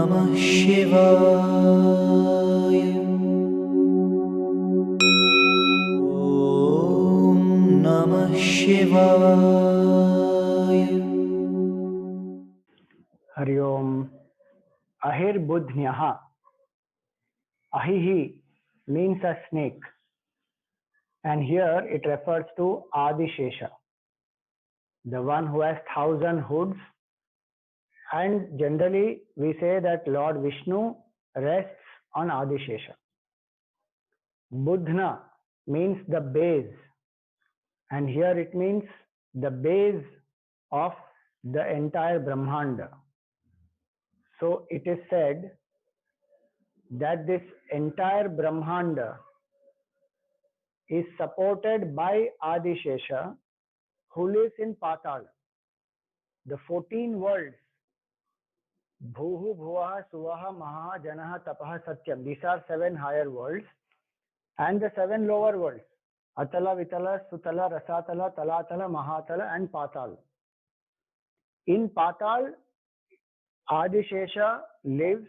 Namah Shivaya. Om Namah Shivaya. Hari Om. Ahirbudhnyaha. Ahihi means a snake, and here it refers to Adishesha, the one who has 1,000 hoods. And generally we say that Lord Vishnu rests on Adishesha. Budhna means the base, and here it means the base of the entire Brahmanda. So it is said that this entire Brahmanda is supported by Adishesha, who lives in Patal. The 14 worlds, Bhuhu, Bhuvaha, Suvaha, Maha, Janaha, Tapaha, Satyam, these are 7 higher worlds, and the 7 lower worlds, Atala, Vitala, Sutala, Rasatala, Talatala, Mahatala, and Patal. In Patal, Adishesha lives,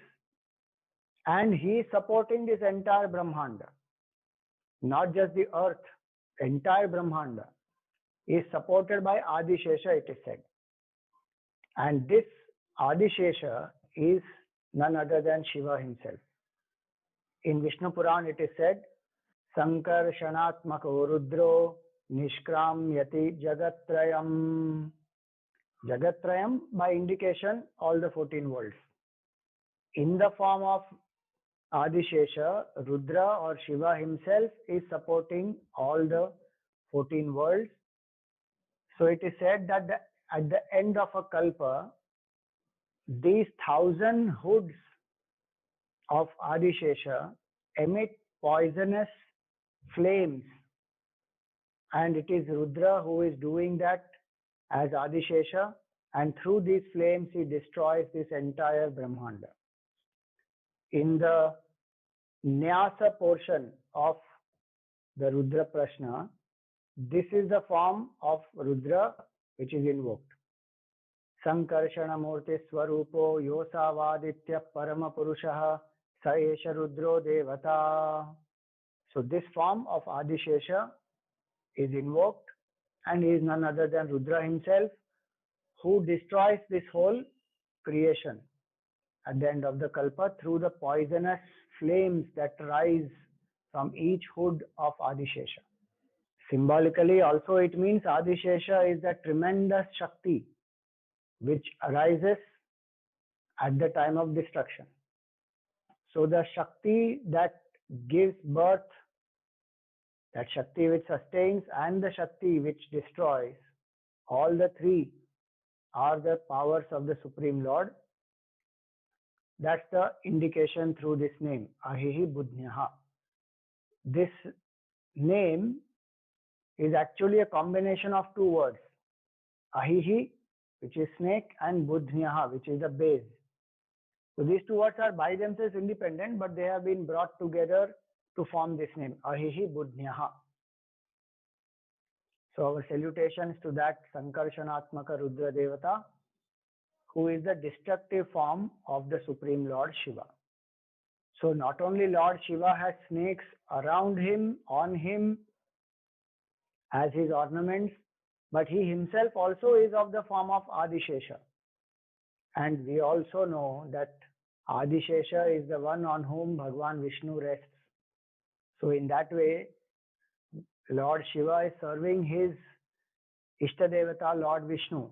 and he is supporting this entire Brahmanda. Not just the earth, entire Brahmanda is supported by Adishesha, it is said. And this Adishesha is none other than Shiva himself. In Vishnu Puran it is said, Sankarshanatmako Rudro Nishkramyati Jagatrayam. Jagatrayam by indication all the 14 worlds. In the form of Adishesha, Rudra or Shiva himself is supporting all the 14 worlds. So it is said that at the end of a kalpa, these 1,000 hoods of Adishesha emit poisonous flames, and it is Rudra who is doing that as Adishesha, and through these flames he destroys this entire Brahmanda. In the Nyasa portion of the Rudra Prashna, this is the form of Rudra which is invoked. Sankarshana Murti Swarupo Yosavaditya Parama Purushaha Saesha Rudro Devata. So this form of Adishesha is invoked, and he is none other than Rudra himself, who destroys this whole creation at the end of the kalpa through the poisonous flames that rise from each hood of Adishesha. Symbolically also it means Adishesha is the tremendous Shakti which arises at the time of destruction. So the Shakti that gives birth, that Shakti which sustains, and the Shakti which destroys, all the three are the powers of the Supreme Lord. That's the indication through this name, Ahihi Budhnyaha. This name is actually a combination of 2 words, Ahihi, which is snake, and Budhnyaha, which is the base. So these 2 words are by themselves independent, but they have been brought together to form this name, Ahihi Budhnyaha. So our salutations to that Sankarshanatmaka Rudra Devata, who is the destructive form of the Supreme Lord Shiva. So not only Lord Shiva has snakes around him, on him, as his ornaments, but he himself also is of the form of Adishesha. And we also know that Adishesha is the one on whom Bhagwan Vishnu rests. So in that way, Lord Shiva is serving his Ishtadevata Lord Vishnu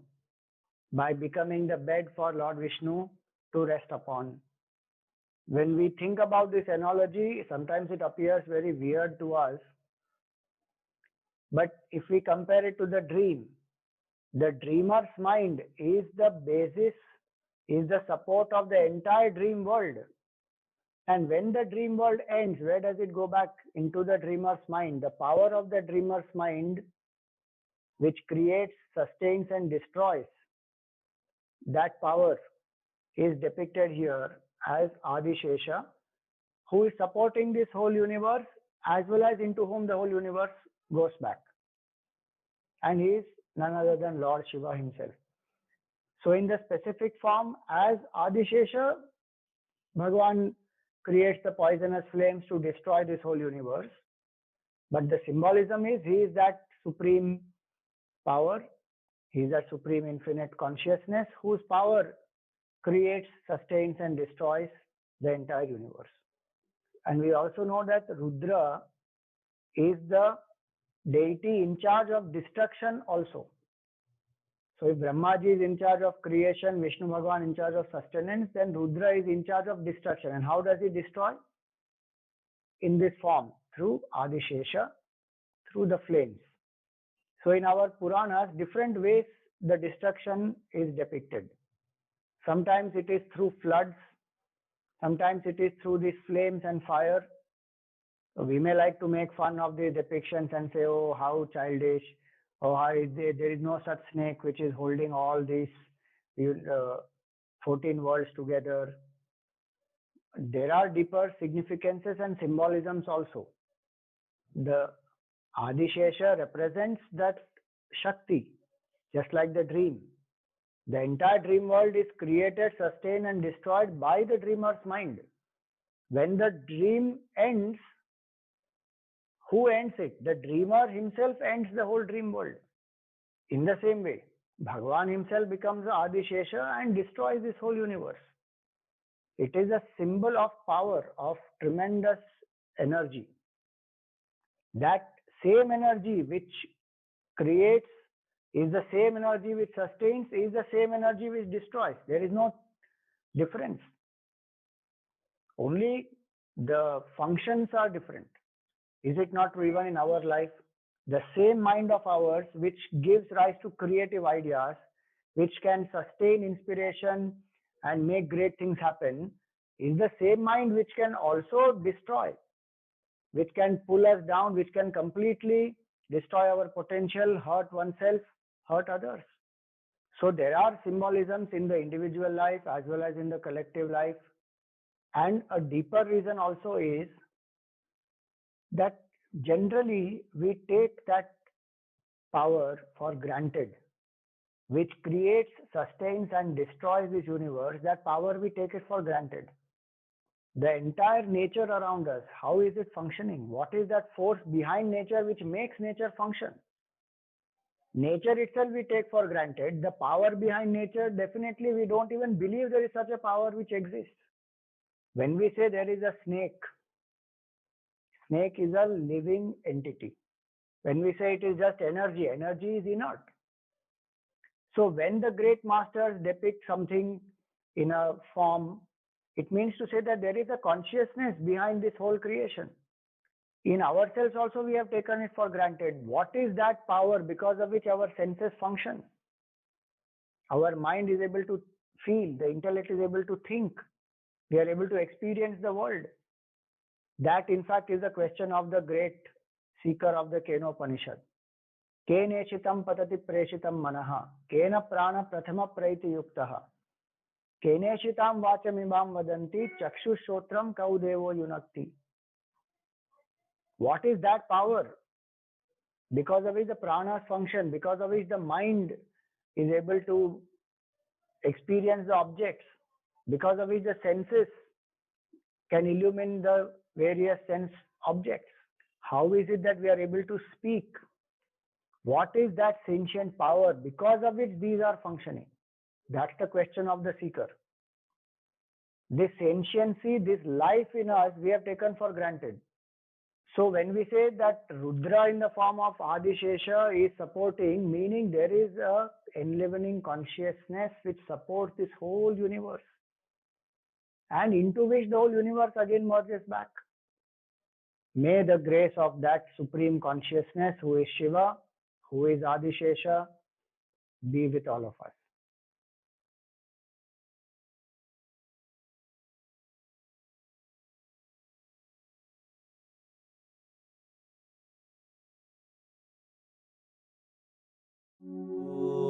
by becoming the bed for Lord Vishnu to rest upon. When we think about this analogy, sometimes it appears very weird to us. But if we compare it to the dreamer's mind is the basis, is the support of the entire dream world. And when the dream world ends, where does it go back? Into the dreamer's mind. The power of the dreamer's mind, which creates, sustains, and destroys, that power is depicted here as Adishesha, who is supporting this whole universe, as well as into whom the whole universe goes back. And he is none other than Lord Shiva himself. So in the specific form as Adishesha, Bhagavan creates the poisonous flames to destroy this whole universe. But the symbolism is he is that supreme power, he is that supreme infinite consciousness whose power creates, sustains, and destroys the entire universe. And we also know that Rudra is the deity in charge of destruction also. So if Brahmaji is in charge of creation, Vishnu Bhagavan in charge of sustenance, then Rudra is in charge of destruction. And how does he destroy? In this form, through Adishesha, through the flames. So in our Puranas, different ways the destruction is depicted. Sometimes it is through floods, sometimes it is through these flames and fire. So we may like to make fun of these depictions and say, oh, how childish, or how is there is no such snake which is holding all these 14 worlds together. There are deeper significances and symbolisms also. The Adishesha represents that Shakti, just like the dream. The entire dream world is created, sustained, and destroyed by the dreamer's mind. When the dream ends, who ends it? The dreamer himself ends the whole dream world. In the same way, Bhagavan himself becomes the Adishesha and destroys this whole universe. It is a symbol of power, of tremendous energy. That same energy which creates is the same energy which sustains, is the same energy which destroys. There is no difference. Only the functions are different. Is it not true even in our life? The same mind of ours which gives rise to creative ideas, which can sustain inspiration and make great things happen, is the same mind which can also destroy, which can pull us down, which can completely destroy our potential, hurt oneself, hurt others. So there are symbolisms in the individual life as well as in the collective life. And a deeper reason also is that generally we take that power for granted, which creates, sustains, and destroys this universe. That power, we take it for granted. The entire nature around us, how is it functioning? What is that force behind nature which makes nature function? Nature itself we take for granted. The power behind nature, definitely we don't even believe there is such a power which exists. When we say there is a snake, snake is a living entity. When we say it is just energy, energy is inert. So when the great masters depict something in a form, it means to say that there is a consciousness behind this whole creation. In ourselves also we have taken it for granted. What is that power because of which our senses function? Our mind is able to feel, the intellect is able to think, we are able to experience the world. That in fact is the question of the great seeker of the Kenopanishad. Keneshitam patati preshitam manaha, kena prana prathama praiti yuktaha, keneshitam vachamimam vadanti chakshushrotram kaudevo yunakti. What is that power? Because of which the pranas function, because of which the mind is able to experience the objects, because of which the senses can illumine the various sense objects. How is it that we are able to speak? What is that sentient power because of which these are functioning? That's the question of the seeker. This sentiency, this life in us, we have taken for granted. So when we say that Rudra in the form of Adishesha is supporting, meaning there is a enlivening consciousness which supports this whole universe, and into which the whole universe again merges back. May the grace of that supreme consciousness, who is Shiva, who is Adishesha, be with all of us. Om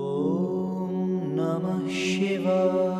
Namah Shivaya.